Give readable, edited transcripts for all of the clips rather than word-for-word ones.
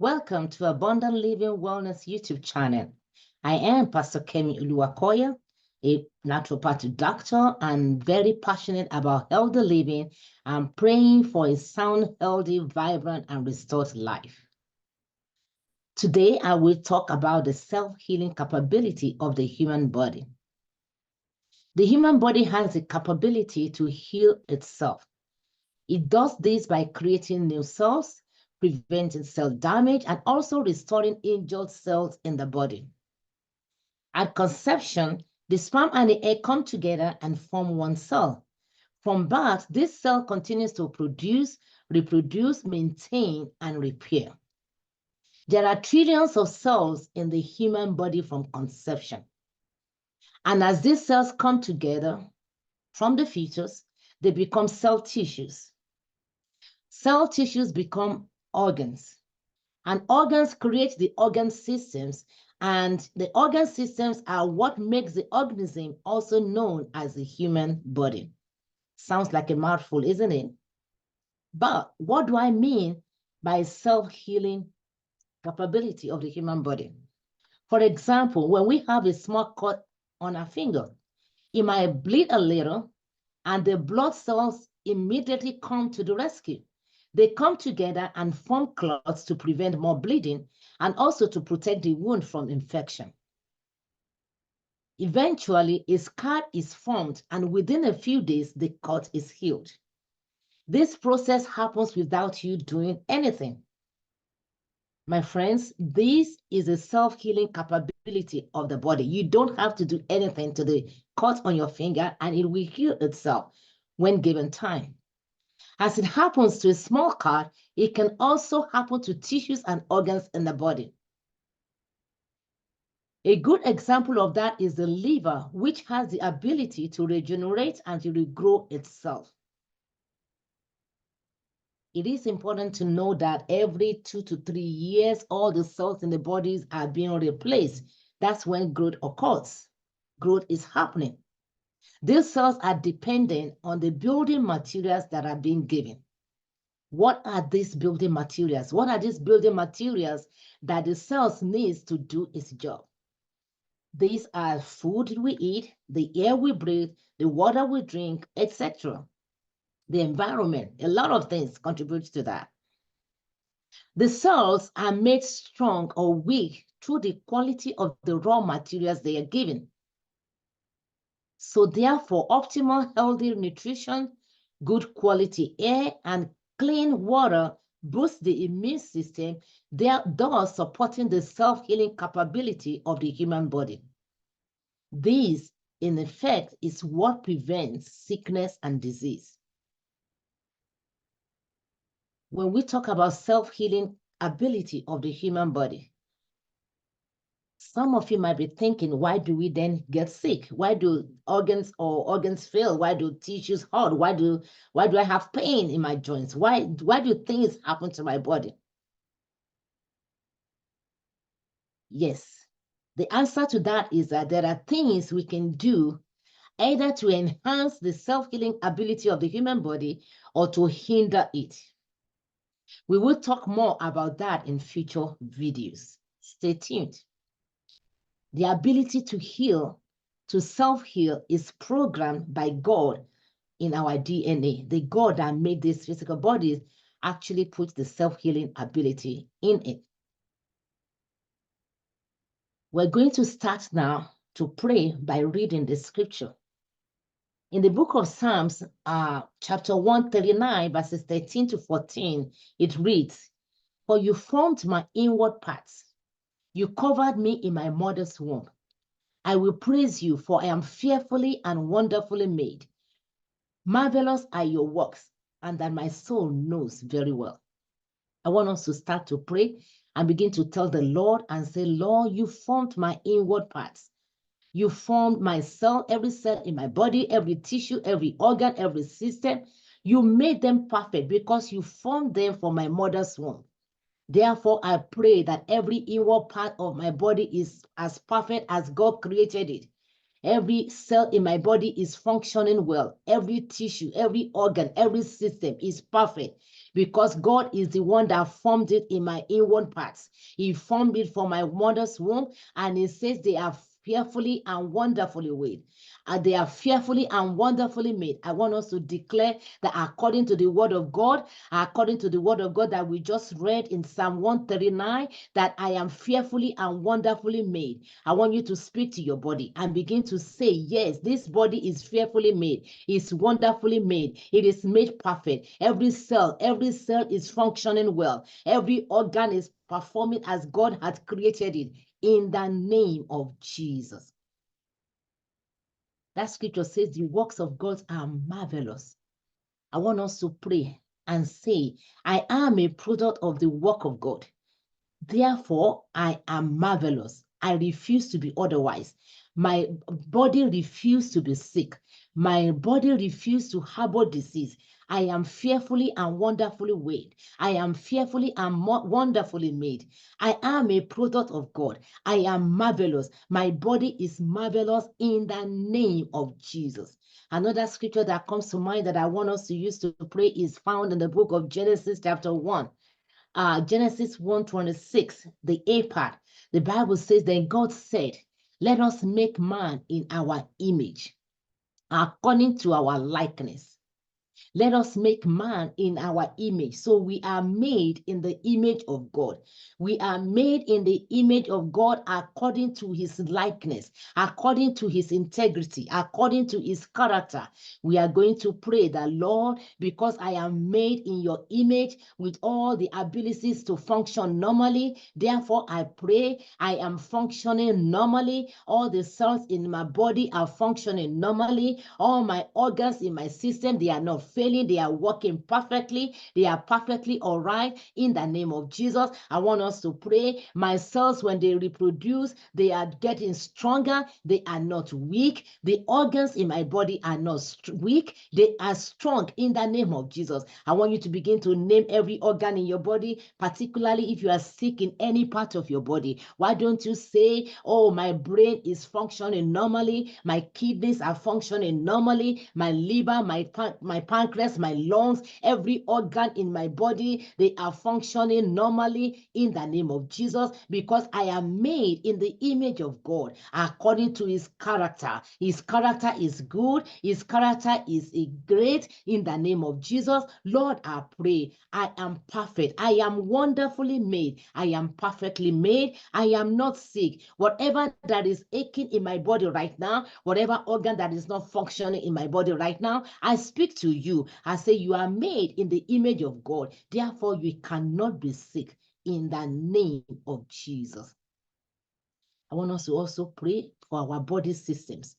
Welcome to Abundant Living Wellness YouTube channel. I am Pastor Kemi Uluwakoya, a naturopath doctor and very passionate about healthy living and praying for a sound, healthy, vibrant, and restored life. Today, I will talk about the self-healing capability of the human body. The human body has the capability to heal itself. It does this by creating new cells, preventing cell damage, and also restoring injured cells in the body. At conception, the sperm and the egg come together and form one cell. From birth, this cell continues to produce, reproduce, maintain, and repair. There are trillions of cells in the human body from conception. And as these cells come together from the fetus, they become cell tissues. Cell tissues become organs, and organs create the organ systems, and the organ systems are what makes the organism also known as the human body. Sounds like a mouthful, isn't it? But what do I mean by self-healing capability of the human body? For example, when we have a small cut on our finger, it might bleed a little, and the blood cells immediately come to the rescue. They come together and form clots to prevent more bleeding and also to protect the wound from infection. Eventually, a scar is formed, and within a few days, the cut is healed. This process happens without you doing anything. My friends, this is a self-healing capability of the body. You don't have to do anything to the cut on your finger, and it will heal itself when given time. As it happens to a small cut, it can also happen to tissues and organs in the body. A good example of that is the liver, which has the ability to regenerate and to regrow itself. It is important to know that every 2 to 3 years, all the cells in the bodies are being replaced. That's when growth occurs. Growth is happening. These cells are dependent on the building materials that are being given. What are these building materials? What are these building materials that the cells need to do its job? These are food we eat, the air we breathe, the water we drink, etc. The environment, a lot of things contribute to that. The cells are made strong or weak through the quality of the raw materials they are given. So therefore, optimal healthy nutrition, good quality air, and clean water boosts the immune system, thus supporting the self-healing capability of the human body. This, in effect, is what prevents sickness and disease. When we talk about self-healing ability of the human body, some of you might be thinking, why do we then get sick? Why do organs fail? Why do tissues hurt? Why do I have pain in my joints? Why do things happen to my body? Yes, the answer to that is that there are things we can do either to enhance the self-healing ability of the human body or to hinder it. We will talk more about that in future videos. Stay tuned. The ability to heal, to self-heal, is programmed by God in our DNA. The God that made these physical bodies actually puts the self-healing ability in it. We're going to start now to pray by reading the scripture. In the book of Psalms, chapter 139, verses 13 to 14, it reads, "For you formed my inward parts. You covered me in my mother's womb. I will praise you, for I am fearfully and wonderfully made. Marvelous are your works, and that my soul knows very well." I want us to start to pray and begin to tell the Lord and say, Lord, you formed my inward parts. You formed my cell, every cell in my body, every tissue, every organ, every system. You made them perfect because you formed them from my mother's womb. Therefore, I pray that every inward part of my body is as perfect as God created it. Every cell in my body is functioning well. Every tissue, every organ, every system is perfect because God is the one that formed it in my inward parts. He formed it from my mother's womb, and He says they are fearfully and wonderfully made. They are fearfully and wonderfully made. I want us to declare that according to the word of God, that we just read in Psalm 139, that I am fearfully and wonderfully made. I want you to speak to your body and begin to say, yes, this body is fearfully made. It's wonderfully made. It is made perfect. Every cell is functioning well. Every organ is performing as God had created it, in the name of Jesus. That scripture says the works of God are marvelous. I want us to pray and say, I am a product of the work of God. Therefore, I am marvelous. I refuse to be otherwise. My body refuses to be sick. My body refuses to harbor disease. I am fearfully and wonderfully made. I am fearfully and wonderfully made. I am a product of God. I am marvelous. My body is marvelous in the name of Jesus. Another scripture that comes to mind that I want us to use to pray is found in the book of Genesis chapter 1. Genesis 1:26, the A part. The Bible says, then God said, let us make man in our image, according to our likeness. Let us make man in our image. So we are made in the image of God. We are made in the image of God according to His likeness, according to His integrity, according to His character. We are going to pray that, Lord, because I am made in your image with all the abilities to function normally, therefore I pray I am functioning normally. All the cells in my body are functioning normally. All my organs in my system, they are not failing. They are working perfectly. They are perfectly all right. In the name of Jesus, I want us to pray. My cells, when they reproduce, they are getting stronger. They are not weak. The organs in my body are not weak. They are strong in the name of Jesus. I want you to begin to name every organ in your body, particularly if you are sick in any part of your body. Why don't you say, oh, my brain is functioning normally. My kidneys are functioning normally. My liver, my pancreas, my lungs, every organ in my body, they are functioning normally in the name of Jesus, because I am made in the image of God according to His character. His character is good. His character is great in the name of Jesus. Lord, I pray, I am perfect. I am wonderfully made. I am perfectly made. I am not sick. Whatever that is aching in my body right now, whatever organ that is not functioning in my body right now, I speak to you. I say you are made in the image of God. Therefore, you cannot be sick in the name of Jesus. I want us to also pray for our body systems,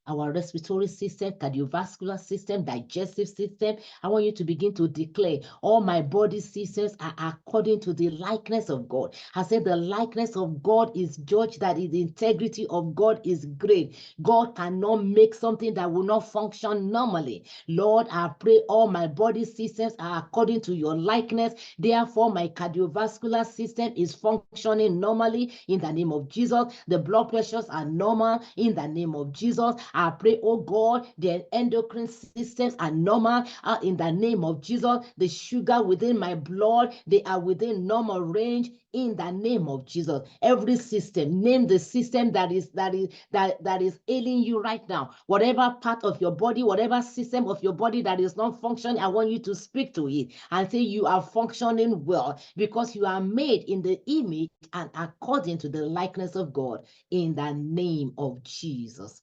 our respiratory system, cardiovascular system, digestive system. I want you to begin to declare, all my body systems are according to the likeness of God. I said the likeness of God is judged, that the integrity of God is great. God cannot make something that will not function normally. Lord, I pray all my body systems are according to your likeness. Therefore, my cardiovascular system is functioning normally in the name of Jesus. The blood pressures are normal in the name of Jesus. I pray, oh God, the endocrine systems are normal in the name of Jesus. The sugar within my blood, they are within normal range in the name of Jesus. Every system, name the system that is ailing you right now. Whatever part of your body, whatever system of your body that is not functioning, I want you to speak to it and say you are functioning well, because you are made in the image and according to the likeness of God, in the name of Jesus.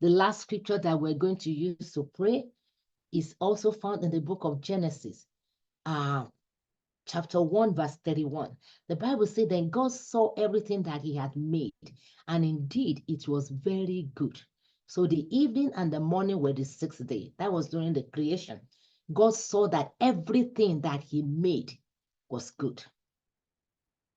The last scripture that we're going to use to pray is also found in the book of Genesis, chapter 1, verse 31. The Bible said, then God saw everything that He had made, and indeed it was very good. So the evening and the morning were the sixth day. That was during the creation. God saw that everything that He made was good.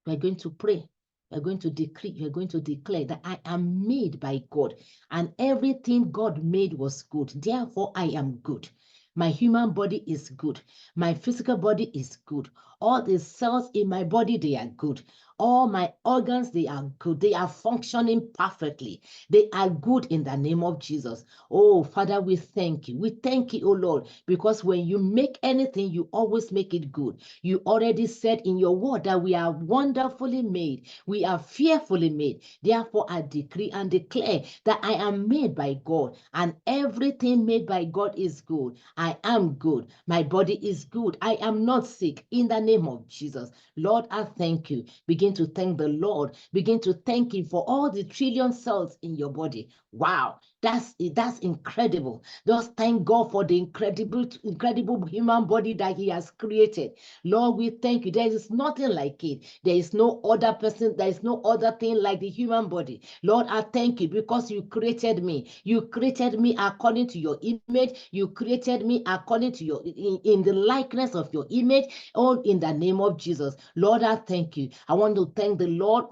We're going to pray. We're going to decree, we're going to declare that I am made by God, and everything God made was good. Therefore, I am good. My human body is good. My physical body is good. All the cells in my body, they are good. All my organs, they are good. They are functioning perfectly. They are good in the name of Jesus. Oh, Father, we thank you. We thank you, oh Lord, because when you make anything, you always make it good. You already said in your word that we are wonderfully made. We are fearfully made. Therefore, I decree and declare that I am made by God, and everything made by God is good. I am good. My body is good. I am not sick in the name of Jesus. Lord, I thank you. Begin to thank the Lord. Begin to thank him for all the trillion cells in your body. Wow, that's incredible. Just thank God for the incredible human body that he has created. Lord, we thank you. There is nothing like it. There is no other person, there is no other thing like the human body. Lord, I thank you because you created me. You created me according to your image. You created me according to your in the likeness of your image. Oh, in the name of Jesus. Lord, I thank you. I want to thank the Lord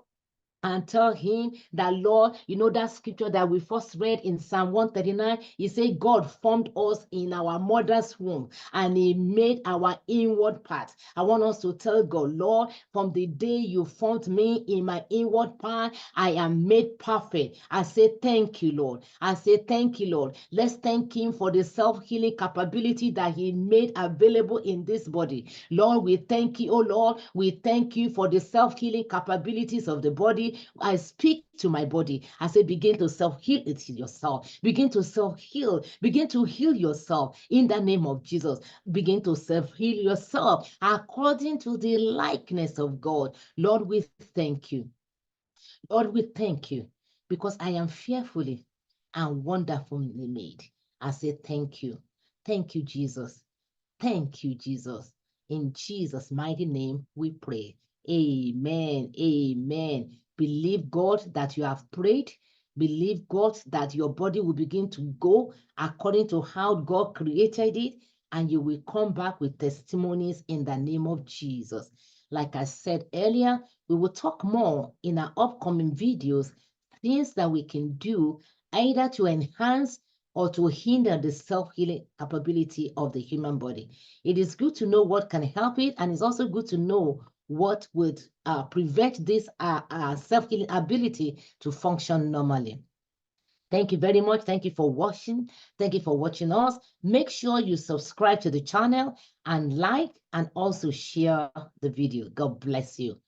and tell him that, Lord, you know that scripture that we first read in Psalm 139, he said, God formed us in our mother's womb and he made our inward parts. I want us to tell God, Lord, from the day you formed me in my inward part, I am made perfect. I say, thank you, Lord. I say, thank you, Lord. Let's thank him for the self-healing capability that he made available in this body. Lord, we thank you, oh Lord. We thank you for the self-healing capabilities of the body. I speak to my body. I say, begin to self-heal it yourself. Begin to self-heal. Begin to heal yourself in the name of Jesus. Begin to self-heal yourself according to the likeness of God. Lord, we thank you. Lord, we thank you because I am fearfully and wonderfully made. I say, thank you. Thank you, Jesus. Thank you, Jesus. In Jesus' mighty name, we pray. Amen. Amen. Believe God that you have prayed. Believe God that your body will begin to go according to how God created it, and you will come back with testimonies in the name of Jesus. Like I said earlier, we will talk more in our upcoming videos, things that we can do either to enhance or to hinder the self-healing capability of the human body. It is good to know what can help it, and it's also good to know what would prevent this self-healing ability to function normally. Thank you very much. Thank you for watching. Thank you for watching us. Make sure you subscribe to the channel and like and also share the video. God bless you.